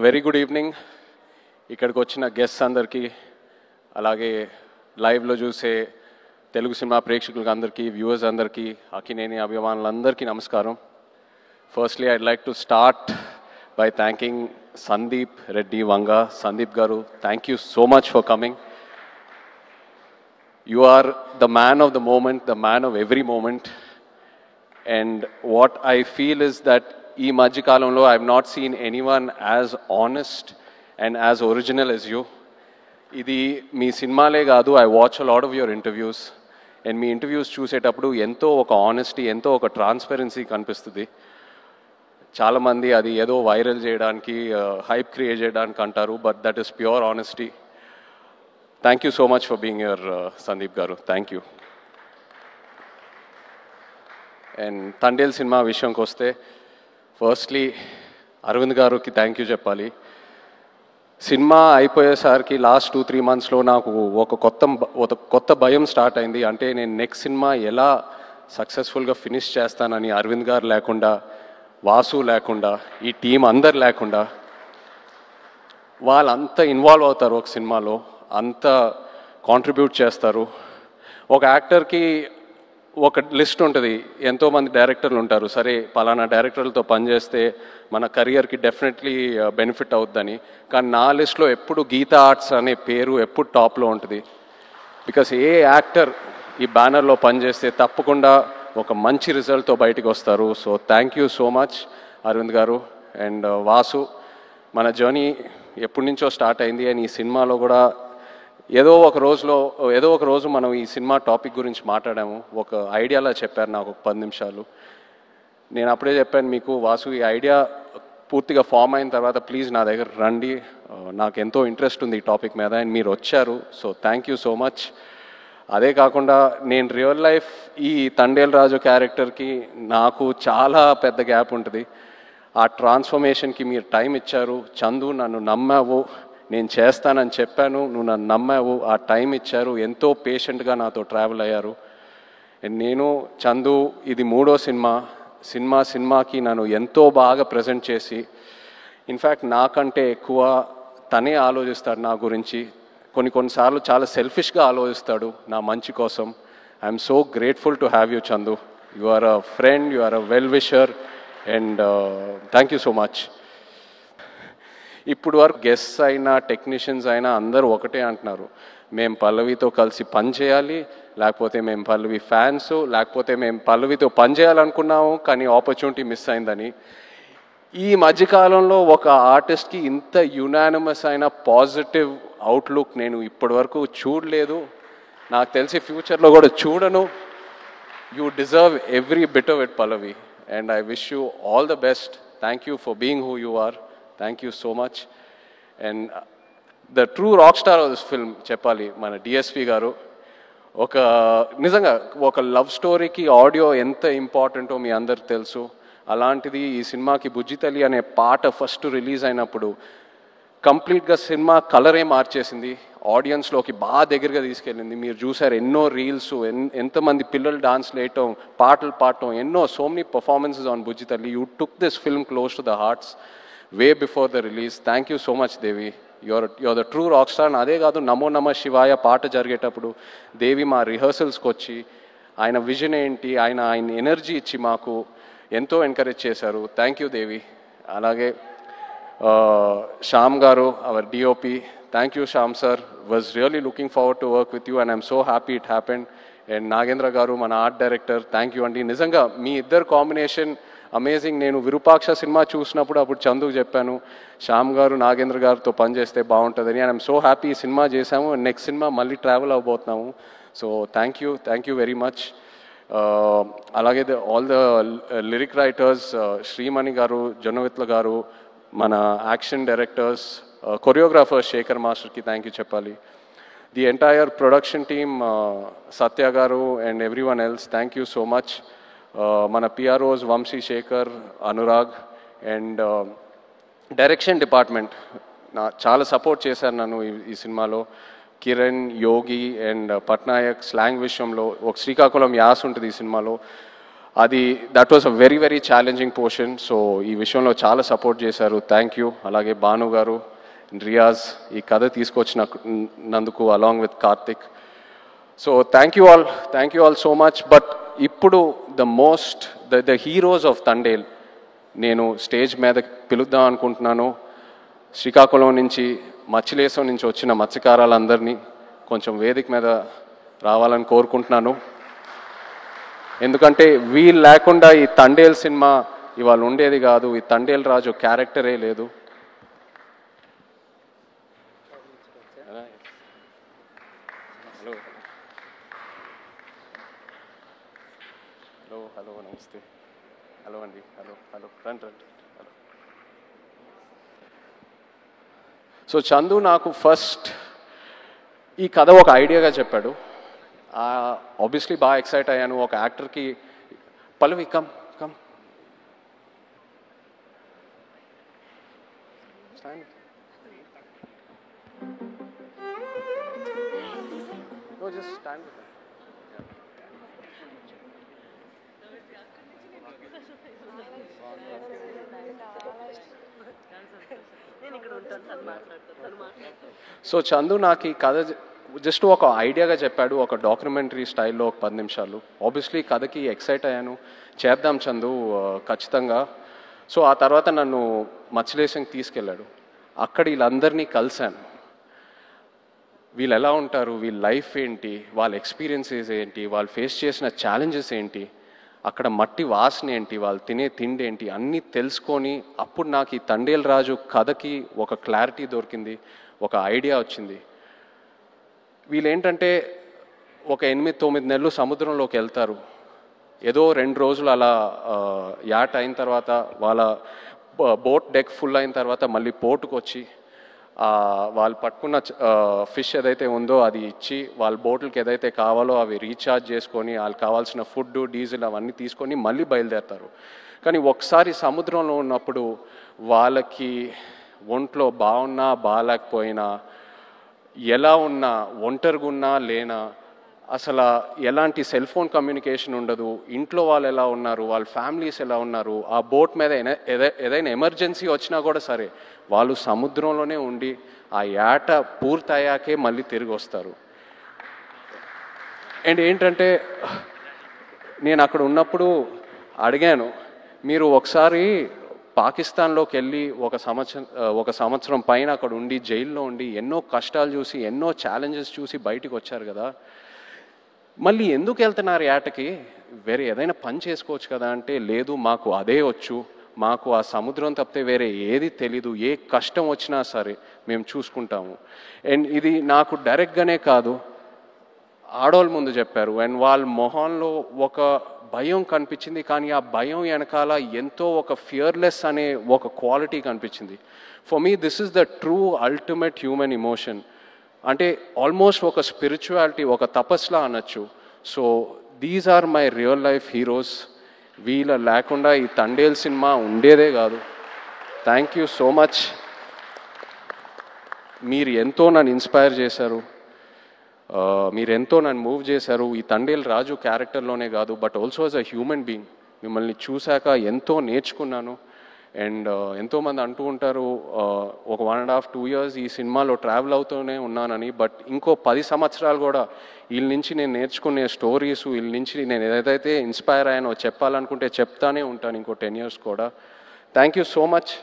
Very good evening. ఇక్కడికి వచ్చిన guests అందరికీ, అలాగే లైవ్లో చూసే తెలుగు సినిమా ప్రేక్షకులకు అందరికీ, వ్యూవర్స్ అందరికీ, అక్కినేని అభిమానులందరికీ నమస్కారం. Firstly I'd like to start by thanking Sandeep Reddy Vanga. Sandeep garu, thank you so much for coming. You are the man of the moment, the man of every moment. And what I feel is that ee Majjikalamlo I have not seen anyone as honest and as original as you. Idi mee cinemale gaadu, I watch a lot of your interviews. And mee interviews chusetappudu ento oka honesty, ento oka transparency kanipistudi. Chaala mandi adi edo viral cheyadaniki, hype create cheyadaniki antaru, but that is pure honesty. Thank you so much for being here, Sandeep Garu. Thank you. And Tandel cinema vishayam koste, firstly Arvind garu ki thank you cheppali. Cinema అయిపోయేసరికి last 2-3 మంత్స్లో నాకు ఒక కొత్త భయం start అయింది. అంటే నేను next cinema ఎలా సక్సెస్ఫుల్గా ఫినిష్ చేస్తానని. అరవింద్ గారు లేకుండా, వాసు లేకుండా, ఈ టీం అందరు లేకుండా, వాళ్ళంతా ఇన్వాల్వ్ అవుతారు ఒక సినిమాలో, అంత కాంట్రిబ్యూట్ చేస్తారు. ఒక యాక్టర్కి ఒక లిస్ట్ ఉంటుంది, ఎంతోమంది డైరెక్టర్లు ఉంటారు. సరే పలానా డైరెక్టర్లతో పనిచేస్తే మన కెరియర్కి డెఫినెట్లీ బెనిఫిట్ అవుతుందని. కానీ నా లిస్ట్లో ఎప్పుడు గీతా ఆర్ట్స్ అనే పేరు ఎప్పుడు టాప్లో ఉంటుంది. బికాస్ ఏ యాక్టర్ ఈ బ్యానర్లో పనిచేస్తే తప్పకుండా ఒక మంచి రిజల్ట్తో బయటకు వస్తారు. So thank you so much Aravind గారు. అండ్ వాసు, మన జర్నీ ఎప్పటి నుంచో స్టార్ట్ అయింది. అండ్ ఈ సినిమాలో కూడా ఏదో ఒక రోజు మనం ఈ సినిమా టాపిక్ గురించి మాట్లాడాము. ఒక ఐడియాలా చెప్పారు నాకు ఒక 10 నిమిషాలు. నేను అప్పుడే చెప్పాను మీకు, వాసు ఈ ఐడియా పూర్తిగా ఫామ్ అయిన తర్వాత ప్లీజ్ నా దగ్గర రండి, నాకు ఎంతో ఇంట్రెస్ట్ ఉంది ఈ టాపిక్ మీద. అండ్ మీరు వచ్చారు. So thank you so much. అదే కాకుండా నేను రియల్ లైఫ్ ఈ తండేల్ రాజు క్యారెక్టర్కి నాకు చాలా పెద్ద గ్యాప్ ఉంటుంది. ఆ ట్రాన్స్ఫర్మేషన్కి మీరు టైం ఇచ్చారు. చందు, నన్ను నమ్మావు, నేను చేస్తానని చెప్పాను, నువ్వు నన్ను నమ్మావు, ఆ టైం ఇచ్చారు, ఎంతో పేషెంట్గా నాతో ట్రావెల్ అయ్యారు. నేను చందు ఇది 3వ సినిమాకి నన్ను ఎంతో బాగా ప్రజెంట్ చేసి, ఇన్ఫ్యాక్ట్ నాకంటే ఎక్కువ తనే ఆలోచిస్తాడు నా గురించి. కొన్నిసార్లు చాలా సెల్ఫిష్గా ఆలోచిస్తాడు నా మంచి కోసం. I'm so grateful to have you Chandu. You are a friend, you are a well wisher, and thank you so much. ఇప్పుడు వరకు గెస్ట్స్ అయినా టెక్నీషియన్స్ అయినా అందరూ ఒకటే అంటున్నారు, మేము పల్లవితో కలిసి పని చేయాలి, లేకపోతే మేము పల్లవి ఫ్యాన్స్, లేకపోతే మేము పల్లవితో పని చేయాలనుకున్నాము కానీ ఆపర్చునిటీ మిస్ అయిందని. ఈ మధ్యకాలంలో ఒక ఆర్టిస్ట్కి ఇంత యునానిమస్ అయిన పాజిటివ్ అవుట్లుక్ నేను ఇప్పటి వరకు చూడలేదు. నాకు తెలిసి ఫ్యూచర్లో కూడా చూడను. You deserve every bit of it Pallavi, and I wish you all the best. Thank you for being who you are. Thank you so much. And the true rock star of this film చెప్పాలి మన DSP గారు. నిజంగా ఒక love స్టోరీకి audio ఎంత ఇంపార్టెంటో మీ అందరికి తెలుసు. అలాంటిది ఈ సినిమాకి బుజ్జితల్లి అనే పాట ఫస్ట్ రిలీజ్ అయినప్పుడు కంప్లీట్గా సినిమా కలరే మార్చేసింది, ఆడియన్స్లోకి బాగా దగ్గరగా తీసుకెళ్ళింది. మీరు చూసారు ఎన్నో రీల్స్, ఎంతమంది పిల్లలు డాన్స్ వేయటం, పాటలు పాడటం, ఎన్నో so many performances on Bujji Thalli. You took this film close to the hearts way before the release. Thank you so much, Devi. You're the true rock star. అదే కాదు, నమో నమ శివాయ పాట జరిగేటప్పుడు దేవి మా రిహర్సల్స్కి వచ్చి ఆయన విజన్ ఏంటి, ఆయన ఎనర్జీ ఇచ్చి మాకు ఎంతో ఎంకరేజ్ చేశారు. Thank you Devi. అలాగే శ్యామ్ గారు, our DOP, thank you Shyam sir. Was really looking forward to work with you and I'm so happy it happened. And Nagendra గారు, మన ఆర్ట్ డైరెక్టర్, థ్యాంక్ యూ అండి. నిజంగా మీ ఇద్దరు కాంబినేషన్ అమేజింగ్. నేను విరూపాక్ష సినిమా చూసినప్పుడు అప్పుడు చందుకు చెప్పాను, శ్యామ్ గారు నాగేంద్ర గారితో పనిచేస్తే బాగుంటుందని. అండ్ ఐఎమ్ సో హ్యాపీ ఈ సినిమా చేశాము. నెక్స్ట్ సినిమా మళ్ళీ ట్రావెల్ అవ్వబోతున్నాము. So thank you very much. అలాగే all the lyric writers, Srimani garu, Jonnavithula garu, మన యాక్షన్ డైరెక్టర్స్, కొరియోగ్రాఫర్స్ శేఖర్ మాస్టర్కి థ్యాంక్ యూ చెప్పాలి. The entire production team, Satya garu and every one else, thank you so much. మన PROs Vamsi, Sekhar, Anurag, and direction department చాలా support చేశారు నన్ను ఈ సినిమాలో. కిరణ్, యోగి అండ్ పట్నాయక్ స్లాంగ్ విషయంలో, ఒక శ్రీకాకుళం యాస ఉంటుంది ఈ సినిమాలో. అది that was a very very challenging portion. So ఈ విషయంలో చాలా సపోర్ట్ చేశారు. Thank you. అలాగే భాను గారు, రియాజ్ ఈ కథ తీసుకొచ్చినందుకు along with Karthik. So thank you all so much. But ఇప్పుడు ద హీరోస్ ఆఫ్ తండేల్ నేను స్టేజ్ మీద పిలుద్దాం అనుకుంటున్నాను. శ్రీకాకుళం నుంచి, మచ్చిలేశం నుంచి వచ్చిన మత్స్యకారులందరినీ కొంచెం వేదిక మీద రావాలని కోరుకుంటున్నాను. ఎందుకంటే వీళ్ళు లేకుండా ఈ తండేల్ సినిమా ఇవాళ ఉండేది కాదు. ఈ తండేల్ రాజు క్యారెక్టరే లేదు. హలో నమస్తే. హలో అండి. హలో రండి. హలో. సో చందు నాకు ఫస్ట్ ఈ కథ ఒక ఐడియాగా చెప్పాడు. ఆబ్వియస్లీ బాగా ఎక్సైట్ అయ్యాను. ఒక యాక్టర్కి Pallavi come just stand. So Chandu నాకు ఈ కథ జస్ట్ ఒక ఐడియాగా చెప్పాడు. ఒక డాక్యుమెంటరీ స్టైల్లో ఒక 10 నిమిషాలు. ఆబ్వియస్లీ కథకి ఎక్సైట్ అయ్యాను. చేద్దాం చందు ఖచ్చితంగా. సో ఆ తర్వాత నన్ను మత్స్యలేశంకి తీసుకెళ్ళాడు. అక్కడ వీళ్ళందరినీ కలిశాను. వీళ్ళు ఎలా ఉంటారు, వీళ్ళ లైఫ్ ఏంటి, వాళ్ళ ఎక్స్పీరియన్సెస్ ఏంటి, వాళ్ళు ఫేస్ చేసిన ఛాలెంజెస్ ఏంటి, అక్కడ మట్టి వాసన ఏంటి, వాళ్ళు తినే తిండి ఏంటి, అన్నీ తెలుసుకొని అప్పుడు నాకు ఈ తండేల్ రాజు కథకి ఒక క్లారిటీ దొరికింది, ఒక ఐడియా వచ్చింది. వీళ్ళేంటంటే ఒక 8-9 నెలలు సముద్రంలోకి వెళ్తారు. ఏదో 2 రోజులు అలా యాట్ అయిన తర్వాత వాళ్ళ బోట్ డెక్ ఫుల్ అయిన తర్వాత మళ్ళీ పోర్టుకు వచ్చి వాళ్ళు పట్టుకున్న ఫిష్ ఏదైతే ఉందో అది ఇచ్చి వాళ్ళ బోట్లకి ఏదైతే కావాలో అవి రీఛార్జ్ చేసుకొని వాళ్ళకి కావాల్సిన ఫుడ్, డీజిల్ అవన్నీ తీసుకొని మళ్ళీ బయలుదేరుతారు. కానీ ఒకసారి సముద్రంలో ఉన్నప్పుడు వాళ్ళకి ఒంట్లో బాగున్నా బాగాలేకపోయినా, ఎలా ఉన్నా, ఒంటరిగా ఉన్నా లేనా, అసలు ఎలాంటి సెల్ ఫోన్ కమ్యూనికేషన్ ఉండదు. ఇంట్లో వాళ్ళు ఎలా ఉన్నారు, వాళ్ళ ఫ్యామిలీస్ ఎలా ఉన్నారు, ఆ బోట్ మీద ఏదైనా ఎమర్జెన్సీ వచ్చినా కూడా సరే వాళ్ళు సముద్రంలోనే ఉండి ఆ యాట పూర్తయ్యాకే మళ్ళీ తిరిగి వస్తారు. అండ్ ఏంటంటే నేను అక్కడ ఉన్నప్పుడు అడిగాను, మీరు ఒకసారి పాకిస్తాన్లోకి వెళ్ళి ఒక సంవత్సరం పైన అక్కడ ఉండి జైల్లో ఉండి ఎన్నో కష్టాలు చూసి ఎన్నో ఛాలెంజెస్ చూసి బయటికి వచ్చారు కదా, మళ్ళీ ఎందుకు వెళ్తున్నారు యాటకి, వేరే ఏదైనా పని చేసుకోవచ్చు కదా అంటే, లేదు మాకు అదే వచ్చు, మాకు ఆ సముద్రం తప్పితే వేరే ఏది తెలీదు, ఏ కష్టం వచ్చినా సరే మేము చూసుకుంటాము. అండ్ ఇది నాకు డైరెక్ట్గానే కాదు, ఆడవాళ్ళ ముందు చెప్పారు. అండ్ వాళ్ళ మొహంలో ఒక భయం కనిపించింది. కానీ ఆ భయం వెనకాల ఎంతో ఒక ఫియర్లెస్ అనే ఒక క్వాలిటీ కనిపించింది. For me this is the true ultimate human emotion. అంటే ఆల్మోస్ట్ ఒక స్పిరిచువాలిటీ, ఒక తపస్లా అనొచ్చు. So these are my real life heroes. వీళ్ళ లేకుండా ఈ తండేల్ సినిమా ఉండేదే కాదు. Thank you so much. మీరు ఎంతో నన్ను ఇన్స్పైర్ చేశారు, మీరు ఎంతో నన్ను మూవ్ చేశారు. ఈ తండేల్ రాజు క్యారెక్టర్లోనే కాదు, but also as a human being మిమ్మల్ని చూశాక ఎంతో నేర్చుకున్నాను. అండ్ ఎంతోమంది అంటూ ఉంటారు ఒక 1.5-2 years ఈ సినిమాలో ట్రావెల్ అవుతూనే ఉన్నానని. బట్ ఇంకో 10 సంవత్సరాలు కూడా వీళ్ళ నుంచి నేను నేర్చుకునే స్టోరీస్, వీళ్ళ నుంచి నేను ఏదైతే ఇన్స్పైర్ అయ్యానో చెప్పాలనుకుంటే చెప్తానే ఉంటాను ఇంకో 10 years కూడా. Thank you so much.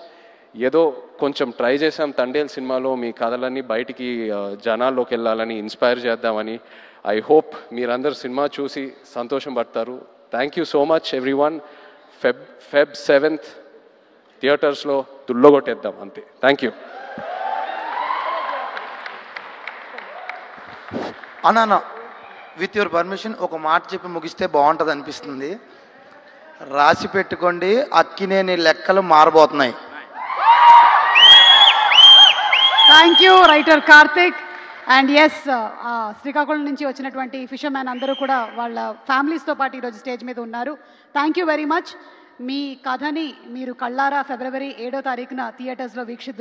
ఏదో కొంచెం ట్రై చేసాం తండేల్ సినిమాలో మీ కథలన్నీ బయటికి జనాల్లోకి వెళ్ళాలని, ఇన్స్పైర్ చేద్దామని. ఐ హోప్ మీరందరూ సినిమా చూసి సంతోషం పడతారు. Thank you so much everyone. Feb 7th థియేటర్స్లో తుల్లగొట్టేద్దాం అంతే. Thank you. అన్నా విత్ యువర్ పర్మిషన్ ఒక మాట చెప్పి ముగిస్తే బాగుంటుంది అనిపిస్తుంది. రాసి పెట్టుకోండి, అక్కినేని లెక్కలు మారబోతున్నాయి. Thank you writer Karthik. And yes, Srikakulam నుంచి వచ్చినటువంటి ఫిషర్మ్యాన్ అందరూ కూడా వాళ్ళ ఫ్యామిలీస్తో పాటు ఈరోజు స్టేజ్ మీద ఉన్నారు. Thank you very much. మీ కథని మీరు కళ్ళారా February 7వ తారీఖున థియేటర్స్లో వీక్షిద్దురు.